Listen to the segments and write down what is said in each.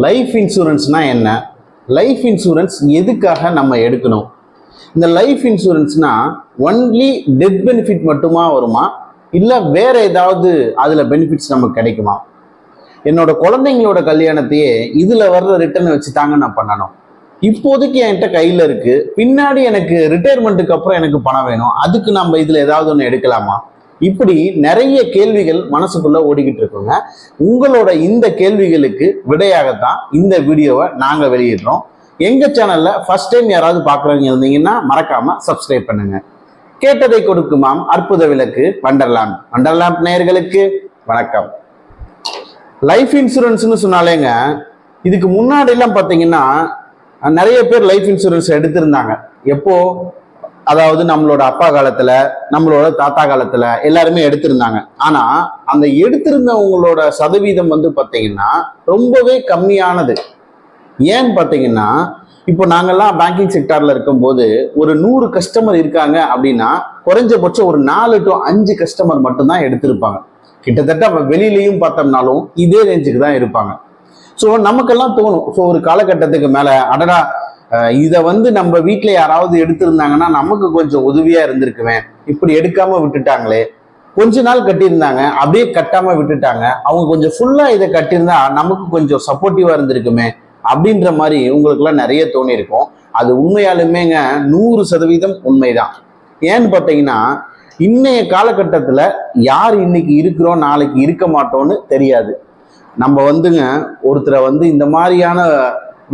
Life இன்சூரன்ஸ்னா என்ன? Life insurance எதுக்காக நம்ம எடுக்கணும்? இந்த லைஃப் இன்சூரன்ஸ்னா ஒன்லி டெத் பெனிஃபிட் மட்டுமா வருமா, இல்லை வேற ஏதாவது அதில் பெனிஃபிட்ஸ் நமக்கு கிடைக்குமா? என்னோட குழந்தைங்களோட கல்யாணத்தையே இதில் வர்ற ரிட்டர்னை வச்சு தாங்க நான் பண்ணணும். இப்போதைக்கு என்கிட்ட கையில் இருக்கு, பின்னாடி எனக்கு ரிட்டையர்மெண்ட்டுக்கு அப்புறம் எனக்கு பணம் வேணும், அதுக்கு நம்ம இதில் ஏதாவது ஒன்று எடுக்கலாமா? இப்படி நிறைய கேள்விகள் மனசுக்குள்ள ஓடிக்கிட்டு இருக்குங்க. உங்களோட இந்த கேள்விகளுக்கு விடையாகத்தான் இந்த வீடியோவை நாங்க வெளியிடுறோம். எங்க சேனல்ல ஃபர்ஸ்ட் டைம் யாராவது பாக்குறவங்க இருந்தீங்கன்னா மறக்காம சப்ஸ்கிரைப் பண்ணுங்க. கேட்டதை கொடுக்குமாம் அற்புத விளக்கு வண்டர்லாம்ப் நேயர்களுக்கு வணக்கம். லைஃப் இன்சூரன்ஸ்னு சொன்னாலேங்க, இதுக்கு முன்னாடி எல்லாம் பாத்தீங்கன்னா நிறைய பேர் லைஃப் இன்சூரன்ஸ் எடுத்திருந்தாங்க. எப்போ? அதாவது நம்மளோட அப்பா காலத்துல, நம்மளோட தாத்தா காலத்துல எல்லாருமே எடுத்திருந்தாங்க. ஆனா அந்த எடுத்திருந்தவங்களோட சதவீதம் பாத்தீங்கன்னா ரொம்பவே கம்மியானது. ஏன்னு பாத்தீங்கன்னா, இப்போ நாங்கெல்லாம் பேங்கிங் செக்டார்ல இருக்கும்போது ஒரு 100 கஸ்டமர் இருக்காங்க அப்படின்னா குறைஞ்சபட்சம் ஒரு 4 to 5 கஸ்டமர் மட்டும்தான் எடுத்திருப்பாங்க. கிட்டத்தட்ட வெளியிலையும் பார்த்தோம்னாலும் இதே ரேஞ்சுக்கு தான் இருப்பாங்க. ஸோ நமக்கெல்லாம் தோணும், ஸோ ஒரு காலகட்டத்துக்கு மேல அடடா, இதை நம்ம வீட்டில் யாராவது எடுத்திருந்தாங்கன்னா நமக்கு கொஞ்சம் உதவியா இருந்திருக்குமே, இப்படி எடுக்காம விட்டுட்டாங்களே, கொஞ்ச நாள் கட்டியிருந்தாங்க அப்படியே கட்டாம விட்டுட்டாங்க, அவங்க கொஞ்சம் ஃபுல்லா இதை கட்டியிருந்தா நமக்கு கொஞ்சம் சப்போர்ட்டிவா இருந்திருக்குமே அப்படின்ற மாதிரி உங்களுக்குலாம் நிறைய தோணி இருக்கும். அது உண்மையாலுமேங்க 100% உண்மைதான். ஏன்னு பார்த்தீங்கன்னா, இன்னைய காலகட்டத்தில் யார் இன்னைக்கு இருக்கிறோம் நாளைக்கு இருக்க மாட்டோம்னு தெரியாது. நம்ம ஒருத்தரை இந்த மாதிரியான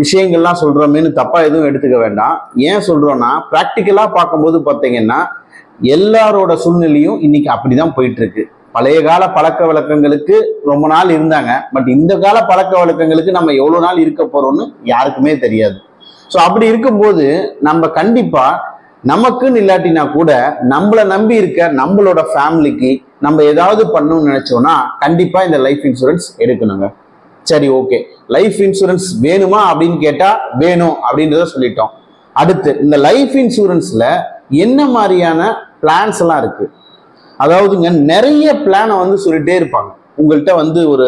விஷயங்கள்லாம் சொல்றோமேனு தப்பா எதுவும் எடுத்துக்க வேண்டாம். ஏன் சொல்றோம்னா, பிராக்டிக்கலா பார்க்கும்போது பார்த்தீங்கன்னா எல்லாரோட சூழ்நிலையும் இன்னைக்கு அப்படிதான் போயிட்டு இருக்கு. பழைய கால பழக்க வழக்கங்களுக்கு ரொம்ப நாள் இருந்தாங்க, பட் இந்த கால பழக்க வழக்கங்களுக்கு நம்ம எவ்வளவு நாள் இருக்க போறோம்னு யாருக்குமே தெரியாது. ஸோ அப்படி இருக்கும்போது நம்ம கண்டிப்பா நமக்குன்னு இல்லாட்டினா கூட நம்மளை நம்பி இருக்க நம்மளோட ஃபேமிலிக்கு நம்ம ஏதாவது பண்ணணும்னு நினைச்சோம்னா கண்டிப்பா இந்த லைஃப் இன்சூரன்ஸ் எடுக்கணுங்க. சரி, ஓகே, லைஃப் இன்சூரன்ஸ் வேணுமா அப்படின்னு கேட்டா வேணும் அப்படின்றத சொல்லிட்டோம். அடுத்து இந்த லைஃப் இன்சூரன்ஸ்ல என்ன மாதிரியான பிளான்ஸ் எல்லாம் இருக்கு? அதாவதுங்க, நிறைய பிளானை சொல்லிட்டே இருப்பாங்க. உங்கள்கிட்ட ஒரு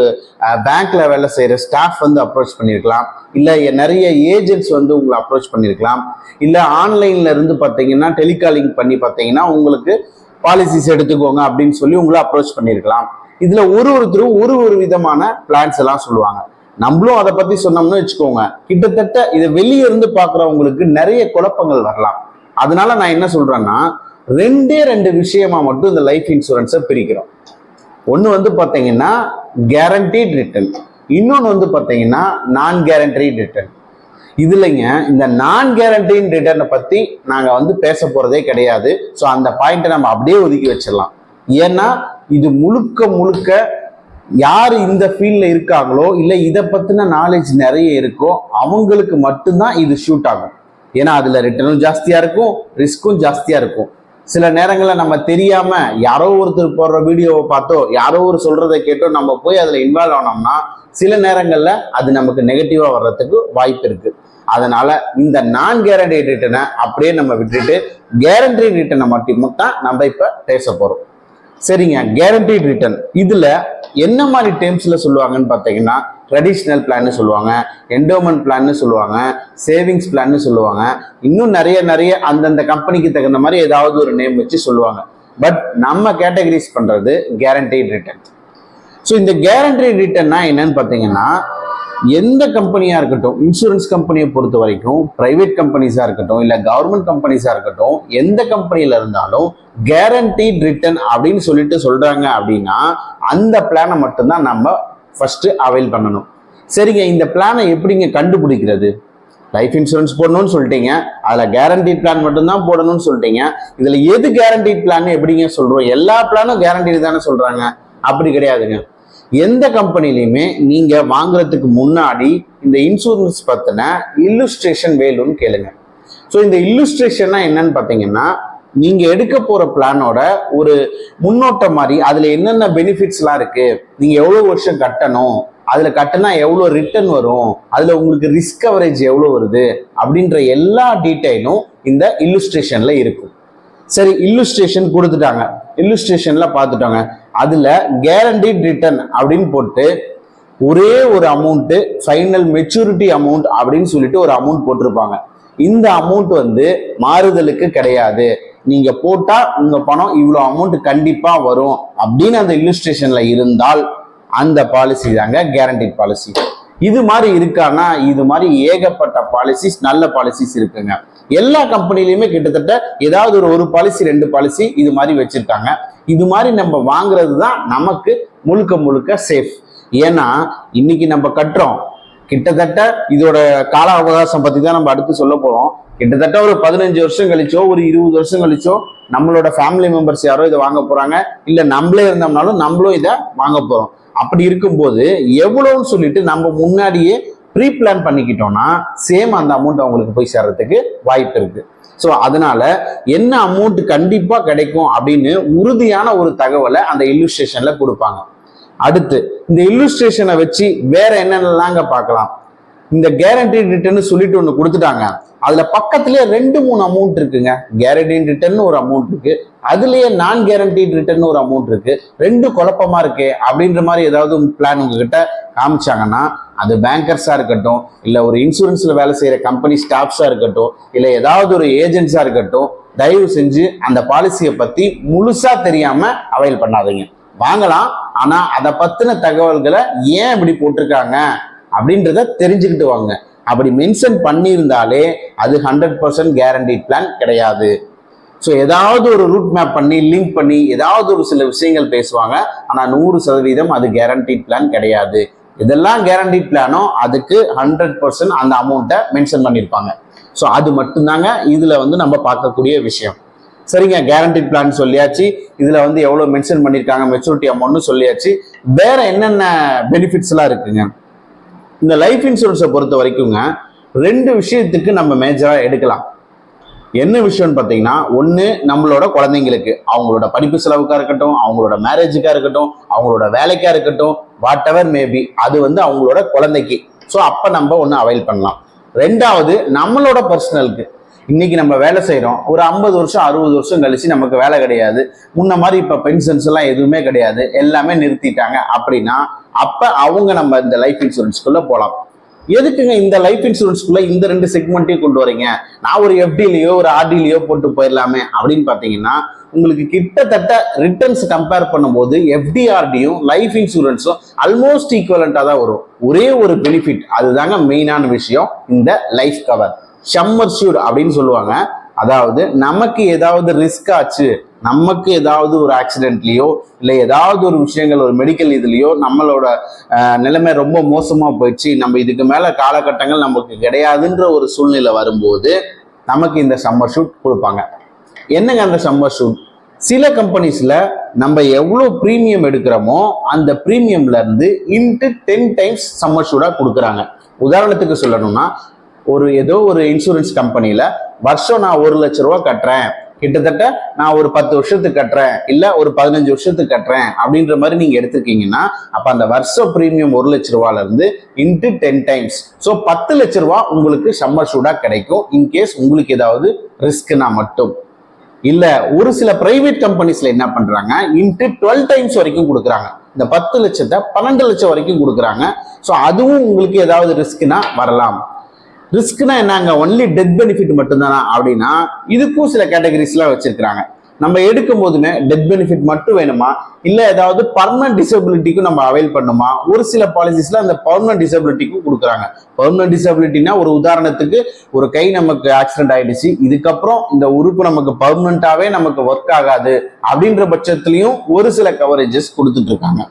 பேங்க்ல வேலை செய்யற ஸ்டாஃப் அப்ரோச் பண்ணியிருக்கலாம், இல்லை நிறைய ஏஜென்ட்ஸ் உங்களை அப்ரோச் பண்ணியிருக்கலாம், இல்லை ஆன்லைன்ல இருந்து பார்த்தீங்கன்னா டெலிகாலிங் பண்ணி பார்த்தீங்கன்னா உங்களுக்கு பாலிசிஸ் எடுத்துக்கோங்க அப்படின்னு சொல்லி உங்களை அப்ரோச் பண்ணியிருக்கலாம். இதுல ஒருத்தரும் ஒரு விதமான பிளான்ஸ் எல்லாம் சொல்லுவாங்க. நம்மளும் அதை பத்தி சொன்னோம்னு வச்சுக்கோங்க, கிட்டத்தட்ட இதை வெளியே இருந்து பாக்குறவங்களுக்கு நிறைய குழப்பங்கள் வரலாம். அதனால நான் என்ன சொல்றேன்னா, ரெண்டு விஷயமா மட்டும் இந்த லைஃப் இன்சூரன்ஸை பிரிக்கிறோம். ஒன்று பார்த்தீங்கன்னா கேரண்டீட் ரிட்டர்ன், இன்னொன்று பார்த்தீங்கன்னா நான் கேரண்டீட் ரிட்டர்ன். இதுலைங்க இந்த நான் கேரண்டீட் ரிட்டர்னை பத்தி நாங்க பேச போறதே கிடையாது. ஸோ அந்த பாயிண்ட்டை நம்ம அப்படியே ஒதுக்கி வச்சிடலாம். ஏன்னா இது முழுக்க யார் இந்த ஃபீல்ட்ல இருக்காங்களோ, இல்லை இதை பத்தின நாலேஜ் நிறைய இருக்கோ அவங்களுக்கு மட்டும்தான் இது ஷூட் ஆகும். ஏன்னா அதுல ரிட்டர்னும் ஜாஸ்தியா இருக்கும், ரிஸ்க்கும் ஜாஸ்தியா இருக்கும். சில நேரங்களில் நம்ம தெரியாம யாரோ ஒருத்தர் போடுற வீடியோவை பார்த்தோ, யாரோ ஒரு சொல்றதை கேட்டோ நம்ம போய் அதுல இன்வால்வ் ஆனோம்னா சில நேரங்கள்ல அது நமக்கு நெகட்டிவா வர்றதுக்கு வாய்ப்பு இருக்கு. அதனால இந்த நான் கேரண்டி ரிட்டர்னை அப்படியே நம்ம விட்டுட்டு கேரண்டி ரிட்டர்னை மட்டும்தான் நம்ம இப்ப பேச போறோம். சரிங்க, கேரண்டீட் ரிட்டர்ன் இதுல என்ன மாதிரி டேர்ம்ஸ்ல சொல்லுவாங்கன்னு பார்த்தீங்கன்னா, ட்ரெடிஷ்னல் பிளான்னு சொல்லுவாங்க, என்டோமெண்ட் பிளான்னு சொல்லுவாங்க, சேவிங்ஸ் பிளான்னு சொல்லுவாங்க, இன்னும் நிறைய அந்தந்த கம்பெனிக்கு தகுந்த மாதிரி ஏதாவது ஒரு நேம் வச்சு சொல்லுவாங்க. பட் நம்ம கேட்டகரைஸ் பண்றது கேரண்டீட் ரிட்டர்ன். ஸோ இந்த கேரண்டீட் ரிட்டர்ன்னா என்னன்னு பார்த்தீங்கன்னா, எந்த கம்பெனியா இருக்கட்டும், இன்சூரன்ஸ் கம்பெனியை பொறுத்த வரைக்கும், பிரைவேட் கம்பெனிஸா இருக்கட்டும், இல்லை கவர்மெண்ட் கம்பெனிஸா இருக்கட்டும், எந்த கம்பெனியில இருந்தாலும் கேரண்டீட் ரிட்டர்ன் அப்படின்னு சொல்றாங்க அப்படின்னா அந்த பிளானை மட்டும்தான் நம்ம ஃபர்ஸ்ட் அவைல் பண்ணணும். சரிங்க, இந்த பிளானை எப்படிங்க கண்டுபிடிக்கிறது? லைஃப் இன்சூரன்ஸ் போடணும்னு சொல்லிட்டீங்க, அதுல கேரண்டீட் பிளான் மட்டும்தான் போடணும்னு சொல்லிட்டீங்க. இதுல எது கேரண்டீட் பிளான் எப்படிங்க சொல்றோம்? எல்லா பிளானும் கேரண்டீட் தானே சொல்றாங்க? அப்படி கிடையாதுங்க. எந்த கம்பெனிலையுமே நீங்க வாங்குறதுக்கு முன்னாடி இந்த இன்சூரன்ஸ் பத்தின இல்லுஸ்ட்ரேஷன் வேணும்னு கேளுங்க. ஸோ இந்த இல்லுஸ்ட்ரேஷன்னா என்னன்னு பார்த்தீங்கன்னா, நீங்க எடுக்க போற பிளானோட ஒரு முன்னோட்டம் மாதிரி, அதுல என்னென்ன பெனிஃபிட்ஸ்லாம் இருக்கு, நீங்க எவ்வளவு வருஷம் கட்டணும், அதுல கட்டினா எவ்வளவு ரிட்டர்ன் வரும், அதுல உங்களுக்கு ரிஸ்க் கவரேஜ் எவ்வளவு வருது அப்படின்ற எல்லா டீட்டெயிலும் இந்த இல்லுஸ்ட்ரேஷன்ல இருக்கும். சரி, இல்லுஸ்ட்ரேஷன் கொடுத்துட்டாங்க, இல்லுஸ்ட்ரேஷன்ல பார்த்துட்டாங்க, அதுல கேரண்டீட் ரிட்டர்ன் அப்படின்னு போட்டு ஒரே ஒரு அமௌண்ட் ஃபைனல் மெச்சூரிட்டி அமௌண்ட் அப்படின்னு சொல்லிட்டு ஒரு அமௌண்ட் போட்டிருப்பாங்க. இந்த அமௌண்ட் வந்து மாறுதலுக்கு கிடையாது. நீங்க போட்டா உங்க பணம் இவ்வளவு அமௌண்ட் கண்டிப்பா வரும் அப்படின்னு அந்த இல்லுஸ்ட்ரேஷன்ல இருந்தால் அந்த பாலிசி தாங்க கேரண்டட் பாலிசி. இது மாதிரி இருக்கான்னா இது மாதிரி ஏகப்பட்ட பாலிசிஸ், நல்ல பாலிசிஸ் இருக்குங்க. எல்லா கம்பெனிலையுமே கிட்டத்தட்ட ஏதாவது ஒரு பாலிசி 2 பாலிசி இது மாதிரி வச்சிருக்காங்க. இது மாதிரி நம்ம வாங்குறது தான் நமக்கு முழுக்க முழுக்க சேஃப். ஏன்னா இன்னைக்கு நம்ம கட்டுறோம், கிட்டத்தட்ட இதோட கால அவகாசம் பத்தி தான் நம்ம அடுத்து சொல்ல போறோம். கிட்டத்தட்ட ஒரு 15 வருஷம் கழிச்சோ ஒரு 20 வருஷம் கழிச்சோ நம்மளோட ஃபேமிலி மெம்பர்ஸ் யாரோ இதை வாங்க போறாங்க, இல்ல நம்மளே இருந்தோம்னாலும் நம்மளும் இதை வாங்க போறோம். அப்படி இருக்கும்போது எவ்வளவுன்னு சொல்லிட்டு நம்ம முன்னாடியே ப்ரீ பிளான் பண்ணிக்கிட்டோம்னா சேம் அந்த அமௌண்ட் அவங்களுக்கு போய் சேர்றதுக்கு வாய்ப்பு இருக்கு. ஸோ அதனால என்ன அமௌண்ட் கண்டிப்பா கிடைக்கும் அப்படின்னு உறுதியான ஒரு தகவலை அந்த இல்லுஸ்ட்ரேஷன்ல கொடுப்பாங்க. அடுத்து இந்த இல்லுஸ்ட்ரேஷனை வச்சு வேற என்னென்னலாங்க பார்க்கலாம். இந்த கேரண்டீட் ரிட்டர்ன் சொல்லிட்டு ஒன்று கொடுத்துட்டாங்க. அதுல பக்கத்திலேயே 2-3 அமௌண்ட் இருக்குங்க. கேரண்டீட் ரிட்டர்ன் ஒரு அமௌண்ட் இருக்கு, அதுலயே நான் கேரண்டீட் ரிட்டர்ன் ஒரு அமௌண்ட் இருக்கு. 2 குழப்பமா இருக்கு அப்படின்ற மாதிரி ஏதாவது பிளான் உங்ககிட்ட காமிச்சாங்கன்னா அது பேங்கர்ஸா இருக்கட்டும், இல்ல ஒரு இன்சூரன்ஸ்ல வேலை செய்யற கம்பெனி ஸ்டாஃப்ஸா இருக்கட்டும், இல்ல ஏதாவது ஒரு ஏஜென்ட்ஸா இருக்கட்டும், தயவு செஞ்சு அந்த பாலிசியை பத்தி முழுசா தெரியாம அவைல் பண்ணாதீங்க. வாங்கலாம், ஆனா அதை பத்தின தகவல்களை ஏன் இப்படி போட்டிருக்காங்க அப்படின்றத தெரிஞ்சுக்கிட்டு வாங்க. அப்படி மென்ஷன் பண்ணியிருந்தாலே அது 100% கேரண்டீட் பிளான் கிடையாது. ஸோ ஏதாவது ஒரு ரூட் மேப் பண்ணி லிங்க் பண்ணி ஏதாவது ஒரு சில விஷயங்கள் பேசுவாங்க, ஆனா 100% அது கேரண்டீட் பிளான் கிடையாது. இதெல்லாம் கேரண்டீட் பிளானோ அதுக்கு 100% அந்த அமௌண்ட்டை மென்ஷன் பண்ணியிருப்பாங்க. ஸோ அது மட்டும்தாங்க இதுல வந்து நம்ம பார்க்கக்கூடிய விஷயம். சரிங்க, கேரண்டீட் பிளான் சொல்லியாச்சு, இதுல வந்து எவ்வளவு மென்ஷன் பண்ணியிருக்காங்க மெச்சூரிட்டி அமௌண்ட்னு சொல்லியாச்சு. வேற என்னென்ன பெனிஃபிட்ஸ் எல்லாம் இருக்குங்க இந்த லைஃப் இன்சூரன்ஸை பொறுத்த வரைக்குங்க? 2 விஷயத்துக்கு நம்ம மேஜரா எடுக்கலாம். என்ன விஷயம்னு பார்த்தீங்கன்னா, ஒன்று நம்மளோட குழந்தைங்களுக்கு அவங்களோட படிப்பு செலவுக்கா இருக்கட்டும், அவங்களோட மேரேஜுக்கா இருக்கட்டும், அவங்களோட வேலைக்கா இருக்கட்டும், வாட் எவர் மேபி, அது வந்து அவங்களோட குழந்தைக்கு. ஸோ அப்போ நம்ம ஒன்று அவைல் பண்ணலாம். 2வது நம்மளோட பர்சனலுக்கு. இன்னைக்கு நம்ம வேலை செய்யறோம், ஒரு 50 வருஷம் 60 வருஷம் கழிச்சு நமக்கு வேலை கிடையாது, முன்ன மாதிரி இப்ப பென்ஷன்ஸ் எல்லாம் எதுவுமே கிடையாது, எல்லாமே நிறுத்திட்டாங்க அப்படின்னா அப்ப அவங்க நம்ம இந்த லைஃப் இன்சூரன்ஸ்குள்ள போகலாம். எதுக்குங்க இந்த லைஃப் இன்சூரன்ஸ்குள்ள இந்த 2 செக்மெண்ட்டையும் கொண்டு வரீங்க? நான் ஒரு எஃப்டிலயோ ஒரு ஆர்டிலயோ போட்டு போயிடலாமே அப்படின்னு பாத்தீங்கன்னா, உங்களுக்கு கிட்டத்தட்ட ரிட்டர்ன்ஸ் கம்பேர் பண்ணும்போது எஃப்டிஆர்டியும் லைஃப் இன்சூரன்ஸும் ஆல்மோஸ்ட் ஈக்குவலண்டா தான் வரும். ஒரே ஒரு பெனிஃபிட், அதுதாங்க மெயினான விஷயம், இந்த லைஃப் கவர் சம்மர்ஷூட் அப்படின்னு சொல்லுவாங்க. அதாவது நமக்கு ஏதாவது ரிஸ்க் ஆச்சு, நமக்கு ஏதாவது ஒரு ஆக்சிடென்ட்லயோ இல்லை ஏதாவது ஒரு விஷயங்கள் ஒரு மெடிக்கல் இதுலயோ நம்மளோட நிலைமை ரொம்ப மோசமா போயிடுச்சு, நம்ம இதுக்கு மேல காலகட்டங்கள் நமக்கு கிடையாதுன்ற ஒரு சூழ்நிலை வரும்போது நமக்கு இந்த சம்மர் ஷூட் கொடுப்பாங்க. என்னங்க அந்த சம்மர் ஷூட்? சில கம்பெனிஸ்ல நம்ம எவ்வளவு பிரீமியம் எடுக்கிறோமோ அந்த பிரீமியம்ல இருந்து இன்ட்டு 10 டைம்ஸ் சம்மர் ஷூட்டா கொடுக்குறாங்க. உதாரணத்துக்கு சொல்லணும்னா, ஏதோ ஒரு இன்சூரன்ஸ் கம்பெனியில வருஷம் நான் 1 லட்ச ரூபா கட்டுறேன், கிட்டத்தட்ட நான் ஒரு 10 வருஷத்துக்கு கட்டுறேன், இல்ல ஒரு 15 வருஷத்துக்கு கட்டுறேன் அப்படின்ற மாதிரி நீங்க எடுத்துக்கீங்கன்னா, அப்ப அந்த வருஷம் பிரீமியம் 1 லட்ச ரூபாயில இருந்து இன்ட்டு 10 டைம்ஸ், ஸோ 10 லட்ச ரூபா உங்களுக்கு சம்மர் ஷூட்டா கிடைக்கும். இன்கேஸ் உங்களுக்கு ஏதாவது ரிஸ்க்னா மட்டும். இல்ல ஒரு சில பிரைவேட் கம்பெனிஸ்ல என்ன பண்றாங்க, இன்ட்டு 12 டைம்ஸ் வரைக்கும் கொடுக்குறாங்க. இந்த 10 லட்சத்தை 12 லட்சம் வரைக்கும் கொடுக்குறாங்க. ஸோ அதுவும் உங்களுக்கு ஏதாவது ரிஸ்க்னா வரலாம். ரிஸ்க்னா என்னங்க, ஒன்லி டெத் பெனிஃபிட் மட்டும்தானா அப்படின்னா இதுக்கும் சில கேட்டகரிஸ்லாம் வச்சிருக்காங்க. நம்ம எடுக்கும் போதுமே டெத் பெனிஃபிட் மட்டும் வேணுமா, இல்ல ஏதாவது பர்மனன்ட் டிசபிலிட்டிக்கும் நம்ம அவைல் பண்ணுமா? ஒரு சில பாலிசிஸ்ல அந்த பர்மனன்ட் டிசபிலிட்டிக்கும் கொடுக்குறாங்க. பர்மனன்ட் டிசபிலிட்டினா ஒரு உதாரணத்துக்கு ஒரு கை நமக்கு ஆக்சிடென்ட் ஆயிடுச்சு, இதுக்கப்புறம் இந்த உறுப்பு நமக்கு பர்மனண்டாவே நமக்கு ஒர்க் ஆகாது அப்படின்ற பட்சத்திலையும் ஒரு சில கவரேஜஸ் கொடுத்துட்டு இருக்காங்க.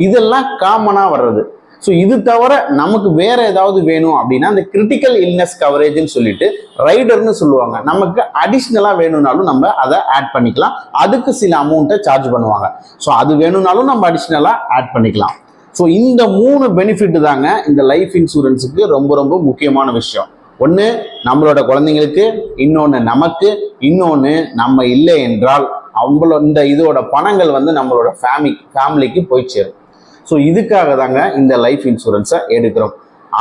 இதெல்லாம் காமனா வர்றது. ஸோ இது தவிர நமக்கு வேற ஏதாவது வேணும் அப்படின்னா அந்த கிரிட்டிக்கல் இல்னஸ் கவரேஜ்னு சொல்லிட்டு ரைடர்னு சொல்லுவாங்க. நமக்கு அடிஷ்னலா வேணும்னாலும் நம்ம அதை ஆட் பண்ணிக்கலாம். அதுக்கு சில அமௌண்ட்டை சார்ஜ் பண்ணுவாங்க. ஸோ அது வேணும்னாலும் நம்ம அடிஷ்னலா ஆட் பண்ணிக்கலாம். ஸோ இந்த 3 பெனிஃபிட் தாங்க இந்த லைஃப் இன்சூரன்ஸுக்கு ரொம்ப ரொம்ப முக்கியமான விஷயம். ஒன்று நம்மளோட குழந்தைங்களுக்கு, இன்னொன்று நமக்கு, இன்னொன்று நம்ம இல்லை என்றால் அவங்களோட இதோட பணங்கள் வந்து நம்மளோட ஃபேமிலிக்கு போய் சேரும். ஸோ இதுக்காக தாங்க இந்த லைஃப் இன்சூரன்ஸை எடுக்கிறோம்.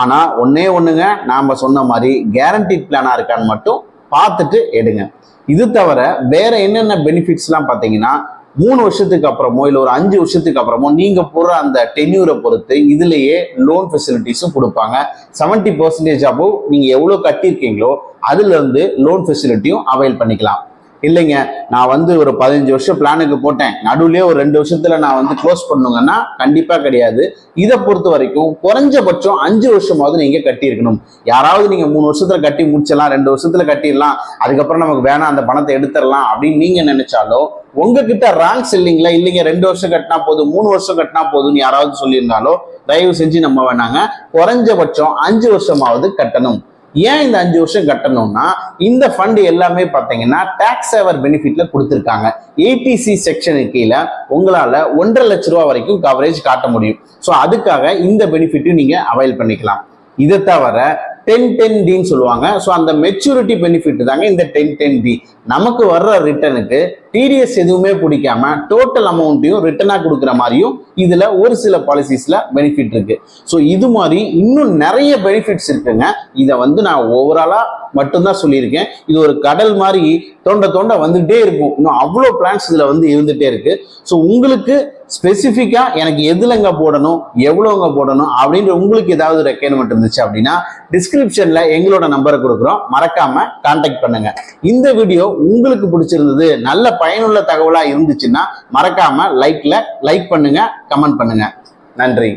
ஆனால் ஒண்ணுங்க, நாம் சொன்ன மாதிரி கேரண்டீட் பிளானா இருக்கான்னு மட்டும் பார்த்துட்டு எடுங்க. இது தவிர வேற என்னென்ன பெனிஃபிட்ஸ்லாம் பார்த்தீங்கன்னா, 3 வருஷத்துக்கு அப்புறமோ இல்லை ஒரு 5 வருஷத்துக்கு அப்புறமோ நீங்க போடுற அந்த டென்யூரை பொறுத்து இதுலயே லோன் ஃபெசிலிட்டிஸும் கொடுப்பாங்க. 70% above நீங்க எவ்வளவு கட்டியிருக்கீங்களோ அதுல இருந்து லோன் ஃபெசிலிட்டியும் அவைல் பண்ணிக்கலாம். இல்லைங்க நான் வந்து ஒரு 15 வருஷம் பிளானுக்கு போட்டேன், நடுவுலயே ஒரு 2 வருஷத்துல நான் வந்து க்ளோஸ் பண்ணுங்கன்னா கண்டிப்பா கிடையாது. இதை பொறுத்த வரைக்கும் குறைஞ்சபட்சம் 5 வருஷமாவது நீங்க கட்டியிருக்கணும். யாராவது நீங்க 3 வருஷத்துல கட்டி முடிச்சிடலாம், 2 வருஷத்துல கட்டிடலாம், அதுக்கப்புறம் நமக்கு வேணாம் அந்த பணத்தை எடுத்துடலாம் அப்படின்னு நீங்க நினைச்சாலோ, உங்ககிட்ட ராங் செல்லிங்ல இல்லைங்க 2 வருஷம் கட்டினா போதும் 3 வருஷம் கட்டினா போதும்னு யாராவது சொல்லியிருந்தாலோ தயவு செஞ்சு நம்ம வேணாங்க, குறைஞ்சபட்சம் 5 வருஷமாவது கட்டணும். ஏன் இந்த 5 வருஷம் கட்டணும்னா இந்த ஃபண்ட் எல்லாமே பார்த்தீங்கன்னா டாக்ஸ் சேவர் பெனிஃபிட்ல கொடுத்துருக்காங்க. ஏடிசி செக்ஷனுக்கு கீழே உங்களால 1.5 லட்ச ரூபா வரைக்கும் கவரேஜ் காட்ட முடியும். ஸோ அதுக்காக இந்த பெனிஃபிட்டும் நீங்க அவைல் பண்ணிக்கலாம். இதை தவிர 10-10D சொல்லுவாங்க. ஸோ அந்த மெச்சூரிட்டி பெனிஃபிட் தாங்க இந்த 10-10D. நமக்கு வர்ற ரிட்டனுக்கு டிடிஎஸ் எதுவுமே பிடிக்காம டோட்டல் அமௌண்ட்டையும் ரிட்டனா கொடுக்குற மாதிரியும் இதுல ஒரு சில பாலிசிஸ்ல பெனிஃபிட் இருக்கு. ஸோ இது மாதிரி இன்னும் நிறைய பெனிஃபிட்ஸ் இருக்குங்க. இதை வந்து நான் ஓவராலா மட்டும்தான் சொல்லியிருக்கேன். இது ஒரு கடல் மாதிரி தோண்ட தோண்ட வந்துகிட்டே இருக்கும். இன்னும் அவ்வளோ பிளான்ஸ் இதுல வந்து இருந்துட்டே இருக்கு. ஸோ உங்களுக்கு ஸ்பெசிஃபிக்கா எனக்கு எதுலங்க போடணும் எவ்வளவுங்க போடணும் அப்படின்ற உங்களுக்கு ஏதாவது ரெக்யர்மெண்ட் இருந்துச்சு அப்படின்னா டிஸ்கிரிப்ஷன்ல எங்களோட நம்பரை கொடுக்குறோம், மறக்காம கான்டாக்ட் பண்ணுங்க. இந்த வீடியோ உங்களுக்கு பிடிச்சிருந்தது, நல்ல பயனுள்ள தகவலா இருந்துச்சுன்னா மறக்காம லைக் பண்ணுங்க, கமெண்ட் பண்ணுங்க. நன்றி.